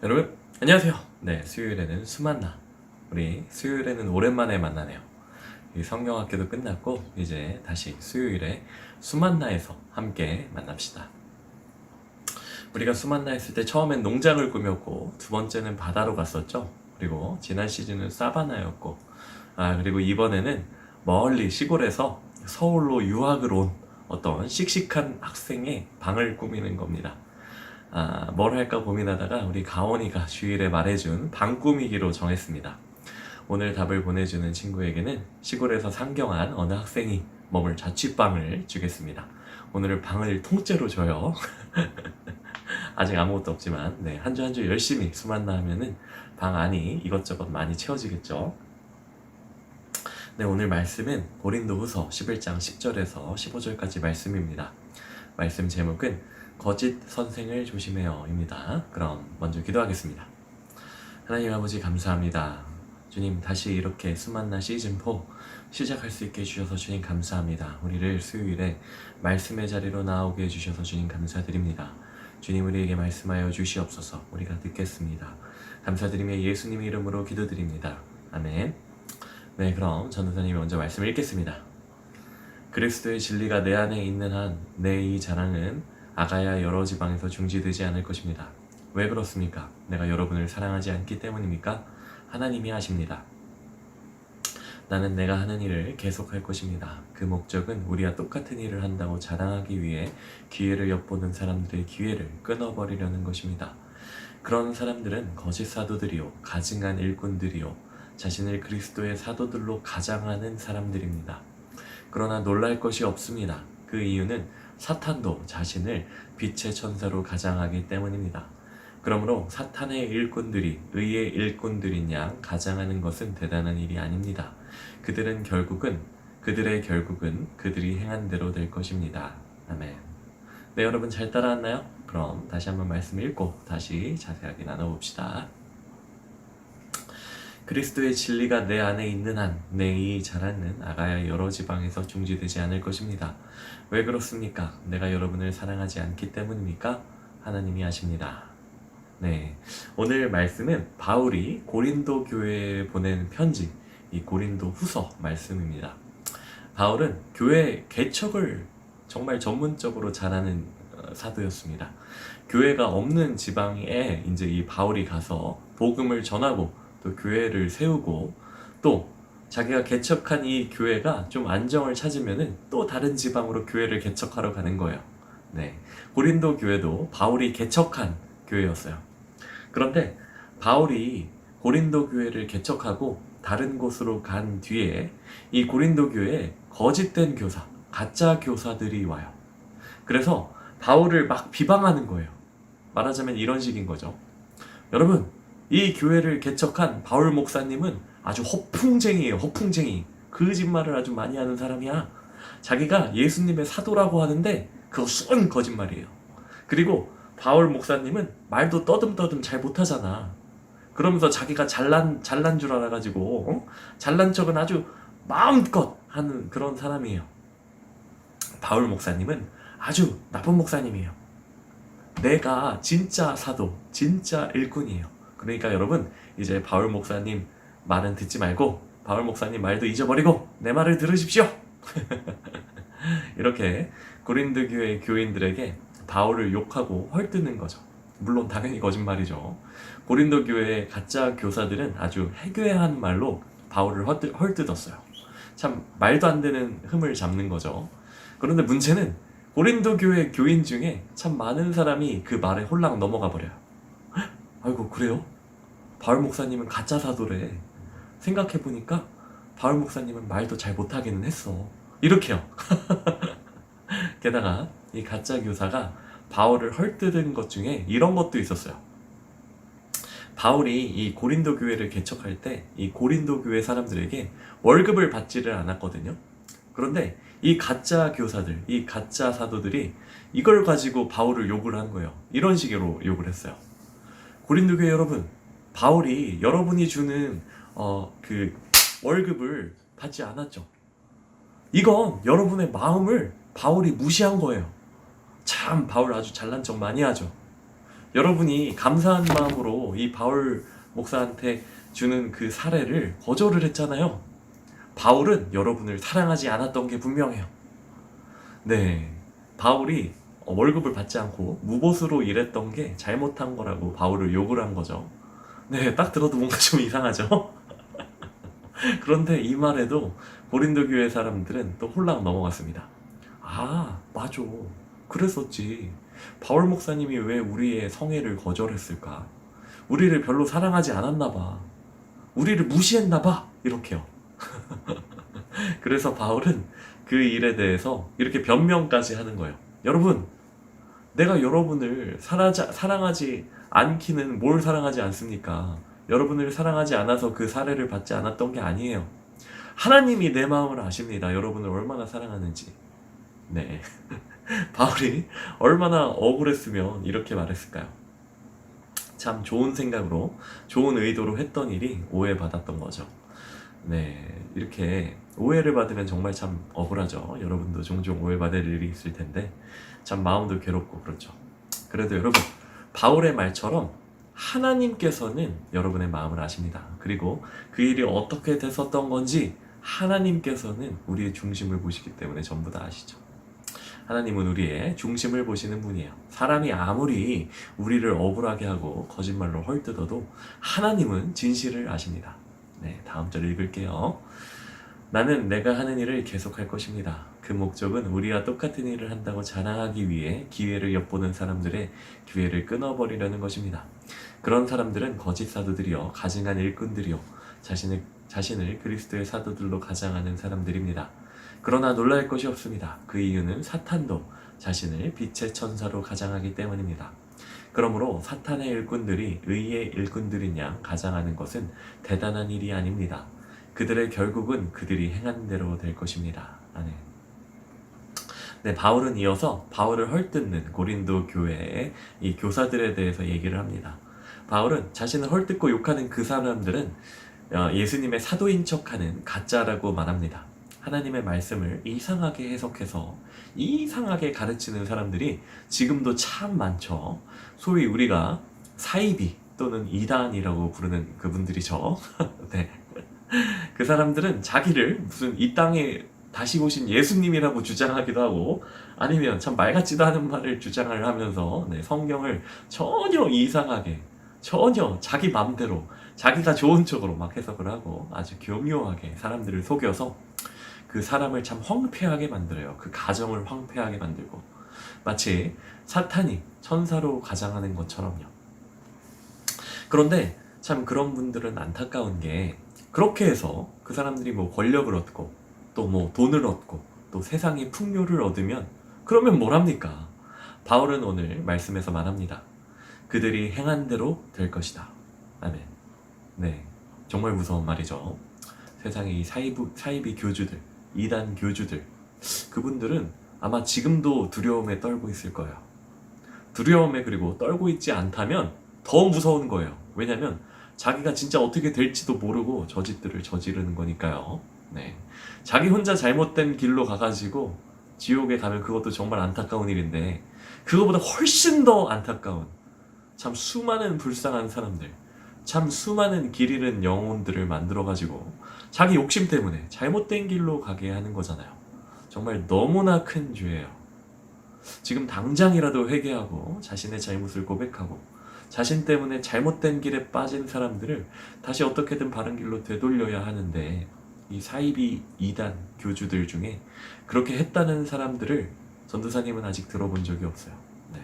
여러분 안녕하세요. 네, 수요일에는 수만나, 우리 수요일에는 오랜만에 만나네요. 이 성경학교도 끝났고 이제 다시 수요일에 수만나에서 함께 만납시다. 우리가 수만나 했을 때 처음엔 농장을 꾸몄고 두 번째는 바다로 갔었죠. 그리고 지난 시즌은 사바나였고 그리고 이번에는 멀리 시골에서 서울로 유학을 온 어떤 씩씩한 학생의 방을 꾸미는 겁니다. 뭘 할까 고민하다가 우리 가온이가 주일에 말해준 방 꾸미기로 정했습니다. 오늘 답을 보내주는 친구에게는 시골에서 상경한 어느 학생이 머물 자취방을 주겠습니다. 오늘은 방을 통째로 줘요. 아직 아무것도 없지만 한 주 한 주 열심히 수만나 하면은 방 안이 이것저것 많이 채워지겠죠. 오늘 말씀은 고린도후서 11장 10절에서 15절까지 말씀입니다. 말씀 제목은 거짓 선생을 조심해요 입니다. 그럼 먼저 기도하겠습니다. 하나님 아버지 감사합니다. 주님, 다시 이렇게 수만나 시즌4 시작할 수 있게 해주셔서 주님 감사합니다. 우리를 수요일에 말씀의 자리로 나오게 해주셔서 주님 감사드립니다. 주님, 우리에게 말씀하여 주시옵소서. 우리가 듣겠습니다. 감사드리며 예수님의 이름으로 기도드립니다. 아멘. 그럼 전도사님이 먼저 말씀을 읽겠습니다. 그리스도의 진리가 내 안에 있는 한 내 이 자랑은 아가야 여러 지방에서 중지되지 않을 것입니다. 왜 그렇습니까? 내가 여러분을 사랑하지 않기 때문입니까? 하나님이 아십니다. 나는 내가 하는 일을 계속할 것입니다. 그 목적은 우리와 똑같은 일을 한다고 자랑하기 위해 기회를 엿보는 사람들의 기회를 끊어버리려는 것입니다. 그런 사람들은 거짓 사도들이요, 가증한 일꾼들이요, 자신을 그리스도의 사도들로 가장하는 사람들입니다. 그러나 놀랄 것이 없습니다. 그 이유는 사탄도 자신을 빛의 천사로 가장하기 때문입니다. 그러므로 사탄의 일꾼들이 의의 일꾼들인 양 가장하는 것은 대단한 일이 아닙니다. 그들의 결국은 그들이 행한 대로 될 것입니다. 아멘. 여러분 잘 따라왔나요? 그럼 다시 한번 말씀 읽고 다시 자세하게 나눠봅시다. 그리스도의 진리가 내 안에 있는 한 내 이 자랑은 아가야 여러 지방에서 중지되지 않을 것입니다. 왜 그렇습니까? 내가 여러분을 사랑하지 않기 때문입니까? 하나님이 아십니다. 오늘 말씀은 바울이 고린도 교회에 보낸 편지, 이 고린도 후서 말씀입니다. 바울은 교회 개척을 정말 전문적으로 잘하는 사도였습니다. 교회가 없는 지방에 이제 이 바울이 가서 복음을 전하고 또 교회를 세우고 또 자기가 개척한 이 교회가 좀 안정을 찾으면은 또 다른 지방으로 교회를 개척하러 가는 거예요. 고린도 교회도 바울이 개척한 교회였어요. 그런데 바울이 고린도 교회를 개척하고 다른 곳으로 간 뒤에 이 고린도 교회에 거짓된 교사, 가짜 교사들이 와요. 그래서 바울을 막 비방하는 거예요. 말하자면 이런 식인 거죠. 여러분, 이 교회를 개척한 바울 목사님은 아주 허풍쟁이에요. 허풍쟁이. 거짓말을 아주 많이 하는 사람이야. 자기가 예수님의 사도라고 하는데 그거 쏜 거짓말이에요. 그리고 바울 목사님은 말도 떠듬떠듬 잘 못하잖아. 그러면서 자기가 잘난 줄 알아가지고 잘난 척은 아주 마음껏 하는 그런 사람이에요. 바울 목사님은 아주 나쁜 목사님이에요. 내가 진짜 사도, 진짜 일꾼이에요. 그러니까 여러분, 이제 바울 목사님 말은 듣지 말고 바울 목사님 말도 잊어버리고 내 말을 들으십시오. 이렇게 고린도 교회 교인들에게 바울을 욕하고 헐뜯는 거죠. 물론 당연히 거짓말이죠. 고린도 교회의 가짜 교사들은 아주 해괴한 말로 바울을 헐뜯었어요. 참 말도 안 되는 흠을 잡는 거죠. 그런데 문제는 고린도 교회 교인 중에 참 많은 사람이 그 말에 홀랑 넘어가 버려요. 아이고, 그래요? 바울 목사님은 가짜 사도래. 생각해보니까 바울 목사님은 말도 잘 못하기는 했어. 이렇게요. 게다가 이 가짜 교사가 바울을 헐뜯은 것 중에 이런 것도 있었어요. 바울이 이 고린도 교회를 개척할 때 이 고린도 교회 사람들에게 월급을 받지를 않았거든요. 그런데 이 가짜 교사들, 이 가짜 사도들이 이걸 가지고 바울을 욕을 한 거예요. 이런 식으로 욕을 했어요. 고린도 교회 여러분, 바울이 여러분이 주는 그 월급을 받지 않았죠. 이건 여러분의 마음을 바울이 무시한 거예요. 참 바울 아주 잘난 척 많이 하죠. 여러분이 감사한 마음으로 이 바울 목사한테 주는 그 사례를 거절을 했잖아요. 바울은 여러분을 사랑하지 않았던 게 분명해요. 네, 바울이 월급을 받지 않고 무보수로 일했던 게 잘못한 거라고 바울을 욕을 한 거죠. 네, 딱 들어도 뭔가 좀 이상하죠? 그런데 이 말에도 고린도 교회 사람들은 또 홀랑 넘어갔습니다. 아, 맞아. 그랬었지. 바울 목사님이 왜 우리의 성회를 거절했을까? 우리를 별로 사랑하지 않았나 봐. 우리를 무시했나 봐. 이렇게요. 그래서 바울은 그 일에 대해서 이렇게 변명까지 하는 거예요. 여러분, 내가 여러분을 사랑하지 않기는 뭘 사랑하지 않습니까? 여러분을 사랑하지 않아서 그 사례를 받지 않았던 게 아니에요. 하나님이 내 마음을 아십니다. 여러분을 얼마나 사랑하는지. 네. 바울이 얼마나 억울했으면 이렇게 말했을까요? 참 좋은 생각으로, 좋은 의도로 했던 일이 오해받았던 거죠. 네, 이렇게 오해를 받으면 정말 참 억울하죠. 여러분도 종종 오해받을 일이 있을 텐데 참 마음도 괴롭고 그렇죠. 그래도 여러분, 바울의 말처럼 하나님께서는 여러분의 마음을 아십니다. 그리고 그 일이 어떻게 됐었던 건지 하나님께서는 우리의 중심을 보시기 때문에 전부 다 아시죠. 하나님은 우리의 중심을 보시는 분이에요. 사람이 아무리 우리를 억울하게 하고 거짓말로 헐뜯어도 하나님은 진실을 아십니다. 네, 다음 절 읽을게요. 나는 내가 하는 일을 계속할 것입니다. 그 목적은 우리와 똑같은 일을 한다고 자랑하기 위해 기회를 엿보는 사람들의 기회를 끊어버리려는 것입니다. 그런 사람들은 거짓 사도들이요, 가증한 일꾼들이요, 자신을 그리스도의 사도들로 가장하는 사람들입니다. 그러나 놀랄 것이 없습니다. 그 이유는 사탄도 자신을 빛의 천사로 가장하기 때문입니다. 그러므로 사탄의 일꾼들이 의의 일꾼들인 양 가장하는 것은 대단한 일이 아닙니다. 그들의 결국은 그들이 행한 대로 될 것입니다. 아멘. 네, 바울은 이어서 바울을 헐뜯는 고린도 교회의 이 교사들에 대해서 얘기를 합니다. 바울은 자신을 헐뜯고 욕하는 그 사람들은 예수님의 사도인 척하는 가짜라고 말합니다. 하나님의 말씀을 이상하게 해석해서 이상하게 가르치는 사람들이 지금도 참 많죠. 소위 우리가 사이비 또는 이단이라고 부르는 그분들이죠. 네. 그 사람들은 자기를 무슨 이 땅에 다시 오신 예수님이라고 주장하기도 하고 아니면 참 말 같지도 않은 말을 주장을 하면서 성경을 전혀 이상하게 전혀 자기 맘대로 자기가 좋은 쪽으로 막 해석을 하고 아주 교묘하게 사람들을 속여서 그 사람을 참 황폐하게 만들어요. 그 가정을 황폐하게 만들고 마치 사탄이 천사로 가장하는 것처럼요. 그런데 참 그런 분들은 안타까운 게 그렇게 해서 그 사람들이 뭐 권력을 얻고 또 뭐 돈을 얻고 또 세상의 풍요를 얻으면 그러면 뭘 합니까? 바울은 오늘 말씀에서 말합니다. 그들이 행한 대로 될 것이다. 아멘. 네, 정말 무서운 말이죠. 세상의 이 사이비 교주들, 이단 교주들, 그분들은 아마 지금도 두려움에 떨고 있을 거예요. 두려움에 그리고 떨고 있지 않다면 더 무서운 거예요. 왜냐면 자기가 진짜 어떻게 될지도 모르고 저짓들을 저지르는 거니까요. 네, 자기 혼자 잘못된 길로 가가지고 지옥에 가면 그것도 정말 안타까운 일인데 그거보다 훨씬 더 안타까운 참 수많은 불쌍한 사람들, 참 수많은 길 잃은 영혼들을 만들어가지고 자기 욕심 때문에 잘못된 길로 가게 하는 거잖아요. 정말 너무나 큰 죄예요. 지금 당장이라도 회개하고 자신의 잘못을 고백하고 자신 때문에 잘못된 길에 빠진 사람들을 다시 어떻게든 바른 길로 되돌려야 하는데 이 사이비 이단 교주들 중에 그렇게 했다는 사람들을 전도사님은 아직 들어본 적이 없어요. 네,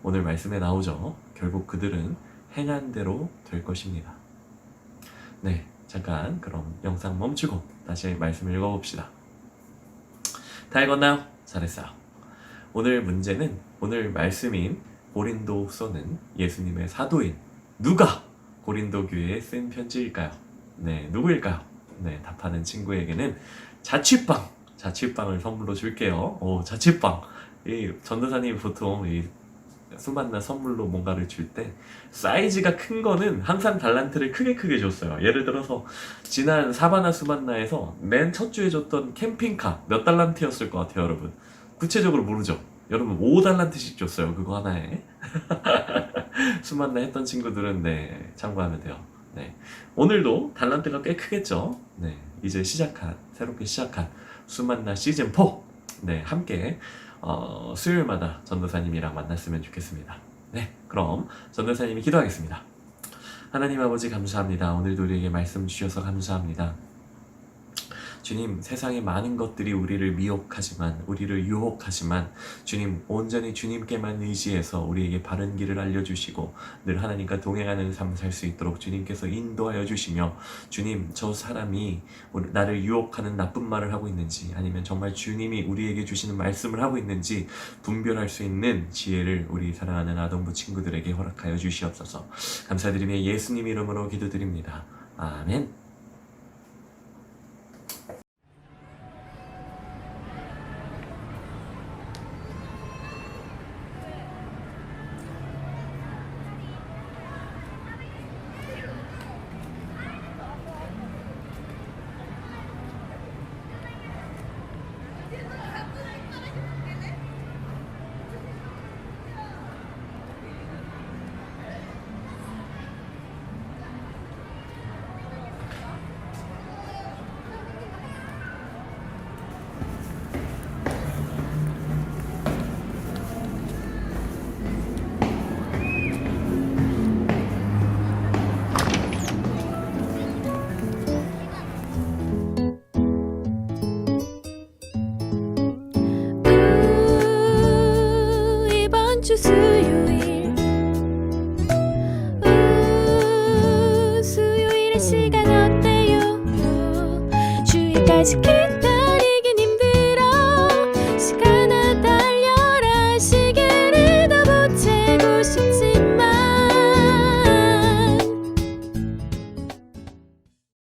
오늘 말씀에 나오죠. 결국 그들은 행한 대로 될 것입니다. 네, 잠깐 그럼 영상 멈추고 다시 말씀을 읽어봅시다. 다 읽었나요? 잘했어요. 오늘 문제는 오늘 말씀인 고린도후서는 예수님의 사도인 누가 고린도 교회에 쓴 편지일까요? 네, 누구일까요? 네, 답하는 친구에게는 자취방을 선물로 줄게요. 오, 자취방. 이 전도사님이 보통 이 수만나 선물로 뭔가를 줄 때 사이즈가 큰 거는 항상 달란트를 크게 줬어요. 예를 들어서 지난 사바나 수만나에서 맨 첫 주에 줬던 캠핑카 몇 달란트였을 것 같아요, 여러분? 구체적으로 모르죠. 여러분 5달란트씩 줬어요. 그거 하나에. 수만나 했던 친구들은 네, 참고하면 돼요. 네. 오늘도 달란트가 꽤 크겠죠. 네. 이제 새롭게 시작한 수만나 시즌4. 네, 함께 수요일마다 전도사님이랑 만났으면 좋겠습니다. 네, 그럼 전도사님이 기도하겠습니다. 하나님 아버지 감사합니다. 오늘도 우리에게 말씀 주셔서 감사합니다. 주님, 세상의 많은 것들이 우리를 미혹하지만, 우리를 유혹하지만 주님, 온전히 주님께만 의지해서 우리에게 바른 길을 알려주시고 늘 하나님과 동행하는 삶 살 수 있도록 주님께서 인도하여 주시며, 주님, 저 사람이 나를 유혹하는 나쁜 말을 하고 있는지 아니면 정말 주님이 우리에게 주시는 말씀을 하고 있는지 분별할 수 있는 지혜를 우리 사랑하는 아동부 친구들에게 허락하여 주시옵소서. 감사드리며 예수님 이름으로 기도드립니다. 아멘.